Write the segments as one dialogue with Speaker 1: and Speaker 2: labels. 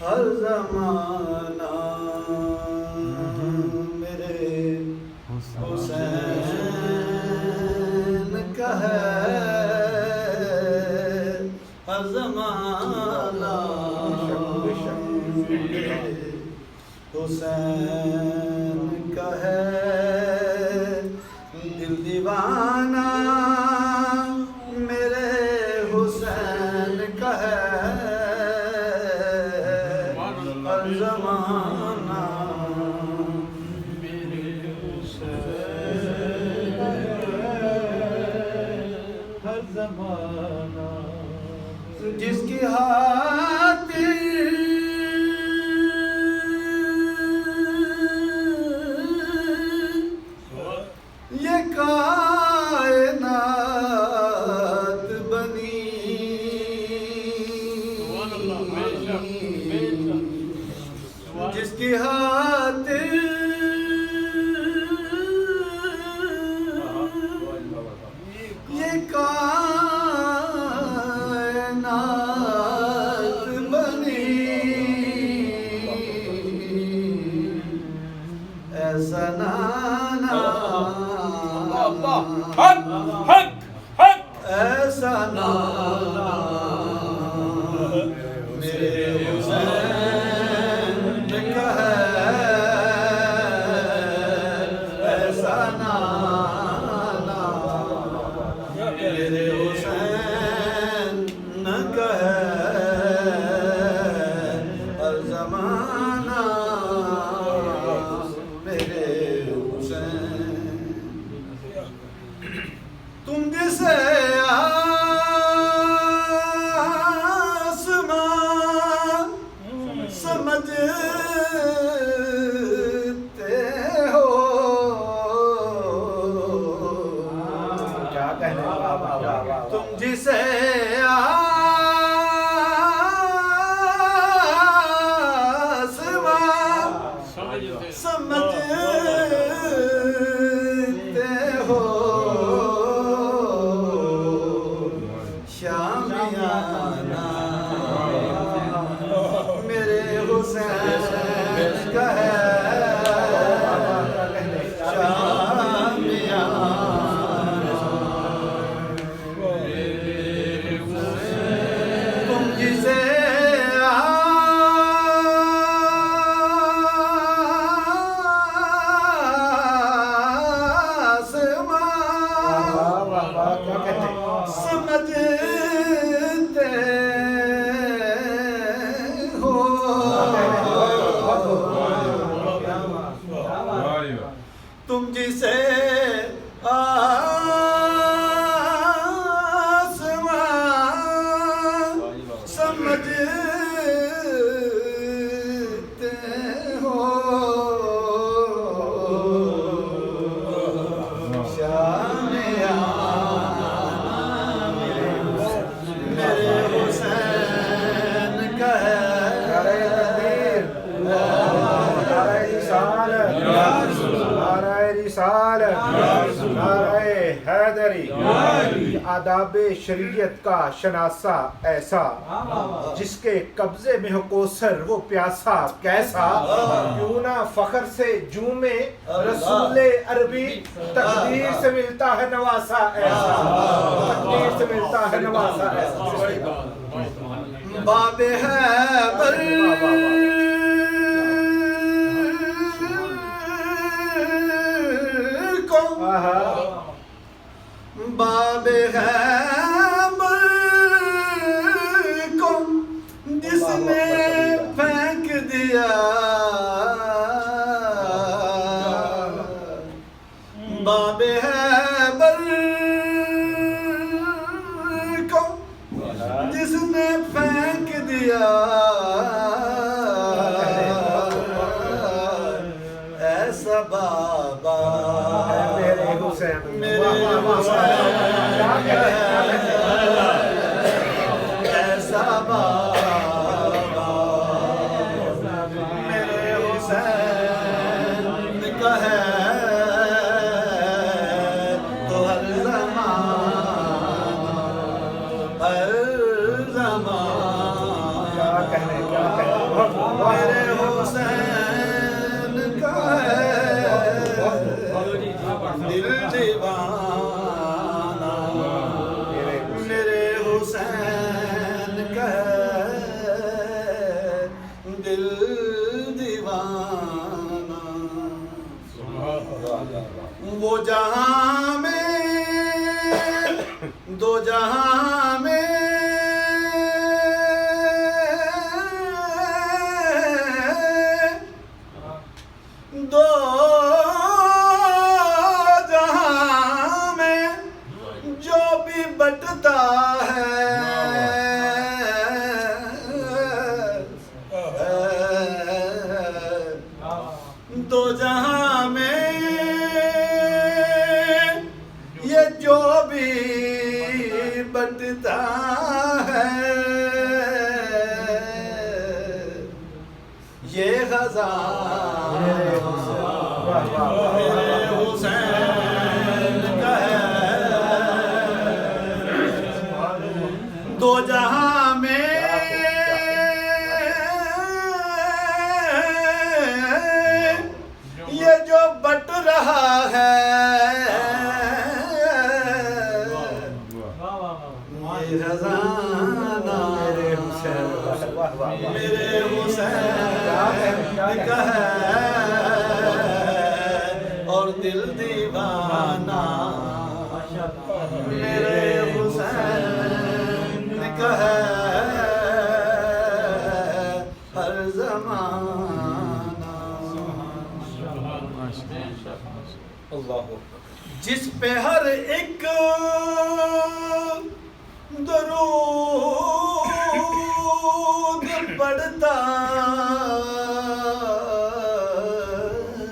Speaker 1: हर ज़माना मेरे हुसैन का है, हर ज़माना मेरे हुसैन का है, दिल दीवाना मेरे हुसैन का है, हर ज़माना मेरे हुसैन का है, हर ज़माना जिसकी हाथी ये कायनात बनी, जिसकी हाथी ये कायनात बनी, ऐसा नाना ऐसा नाना मेरे हुसैन का है, ऐसा नाना मेरे हुसैन का है, हर ज़माना मेरे हुसैन। तुम जिसे आसमां समझते हो,
Speaker 2: क्या कहने, वाह वाह वाह वाह।
Speaker 1: तुम जिसे आसमां समझते हो, शामियाना मेरे हुसैन का है, शामियाना तुम जिसे समझते हो, तुम जिसे आसमां समझते हो, मेरे हुसैन का है,
Speaker 2: आदाबे शरीयत का शनासा ऐसा, जिसके कब्जे में हो कोसर वो प्यासा कैसा, क्यों ना फखर से जूमे रसूले अरबी, तकदीर से मिलता है नवासा ऐसा, तकदीर से मिलता है नवासा ऐसा।
Speaker 1: बाबे है बर को, बाबे है को जिसने फेंक दिया, बाबे है को जिसने फेंक दिया, ऐसा बाबा
Speaker 2: मेरे हुसैन,
Speaker 1: मेरे हुसैन ऐसा बाबा मेरे हुसैन का है, तो हर ज़माना
Speaker 2: क्या कहने, क्या कहने।
Speaker 1: मेरे हुसैन का है दिल दीवाना, मेरे हुसैन का है दिल दीवाना। वो जहां में दो जहां में दो जहां में जो भी बटता है दो जहां में ये जो भी बटता है ये खजाना मेरे हुसैन का है दो जहां में ये जो बट रहा है ये खजाना मेरे हुसैन का है और दिल दीवाना, मेरे हुसैन का है हर ज़माना। जिस पे हर एक दरूद पढ़ता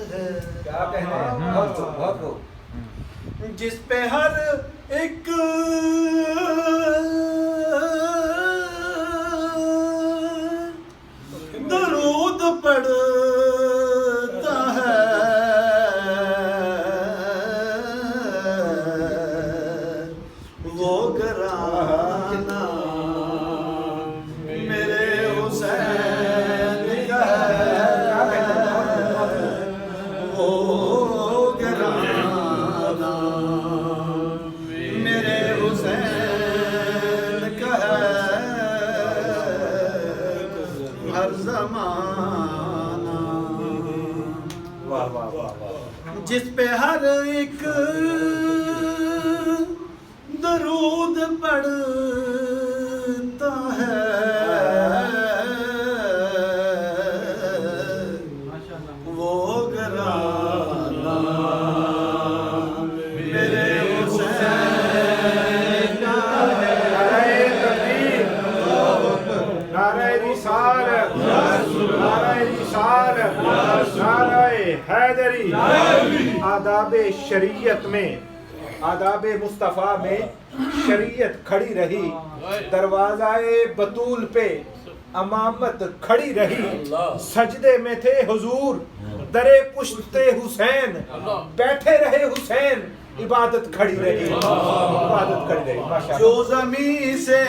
Speaker 1: है,
Speaker 2: क्या कहना है? बहुत खूब।
Speaker 1: जिस पे हर एक दरूद पढ़ता है वो घराना मेरे हुसैन का है वो घराना मेरे हुसैन का है हर ज़माना।
Speaker 2: वाह वाह वाह वाह।
Speaker 1: जिस पे हर एक दरूद पढ़ता है वो घराना मेरे हुसैन का है।
Speaker 2: नारे तकबीर, नारे रिसालत, नारे रिसालत, नारे हैदरी। आदाबे शरीयत में, आदाबे मुस्तफ़ा में शरीयत खड़ी रही, दरवाज़ाए बतूल पे अमामत खड़ी रही। सजदे में थे हुजूर दरे पुश्ते हुसैन, बैठे रहे हुसैन इबादत खड़ी रही, इबादत खड़ी रही। माशाअल्लाह।
Speaker 1: जो ज़मीं से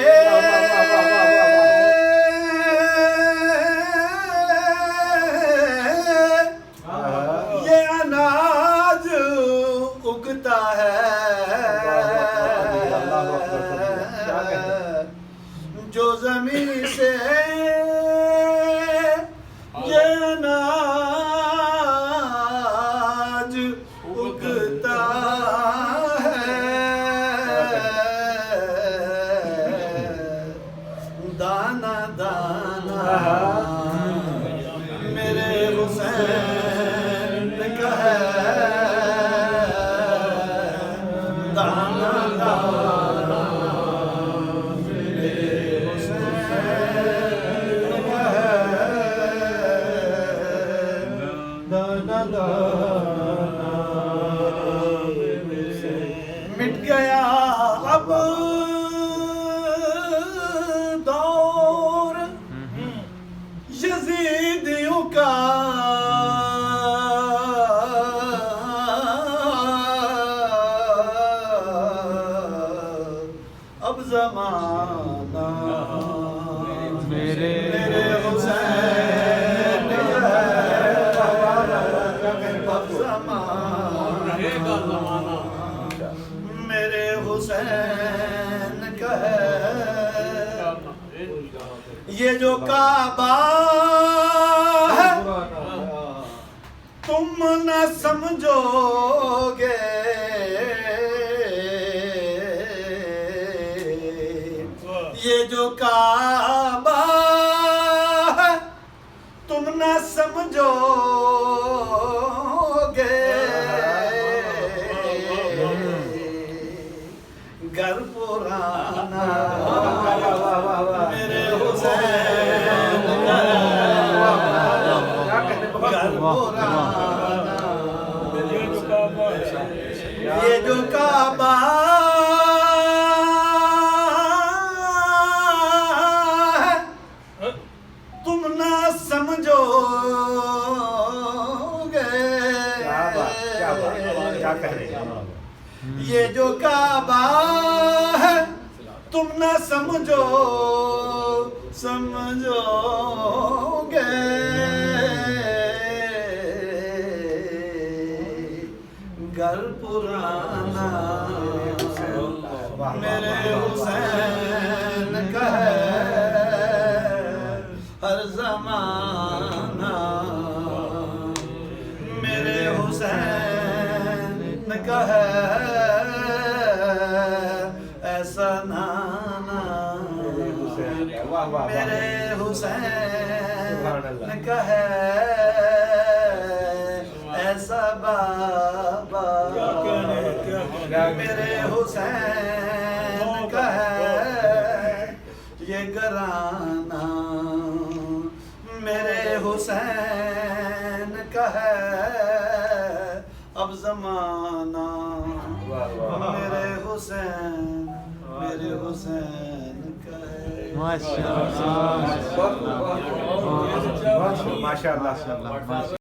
Speaker 1: ये अनाज उगता है जो ज़मीं से ये अनाज उगता है दाना दाना मेरे हुसैन का है दाना दाना मेरे हुसैन का है दाना दाना। मिट गया अब दौर यजीदियों का अब ज़माना मेरे हुसैन काबा है तुम न समझोगे, ये जो काबा है तुम न समझोगे, घर पुराना मेरे हुसैन का घर पुराना, ये जो काबा है तुम ना समझोगे,
Speaker 2: क्या कह रहे हैं?
Speaker 1: ये जो काबा है तुम ना समझोगे, घर पुराना मेरे हुसैन का है हर जमाना, मेरे हुसैन का है ऐसा नाना, मेरे हुसैन का है ऐसा बाबा, मेरे हुसैन का है ये घराना, मेरे हुसैन का है अब जमाना, मेरे हुसैन का है।
Speaker 2: माशाअल्लाह।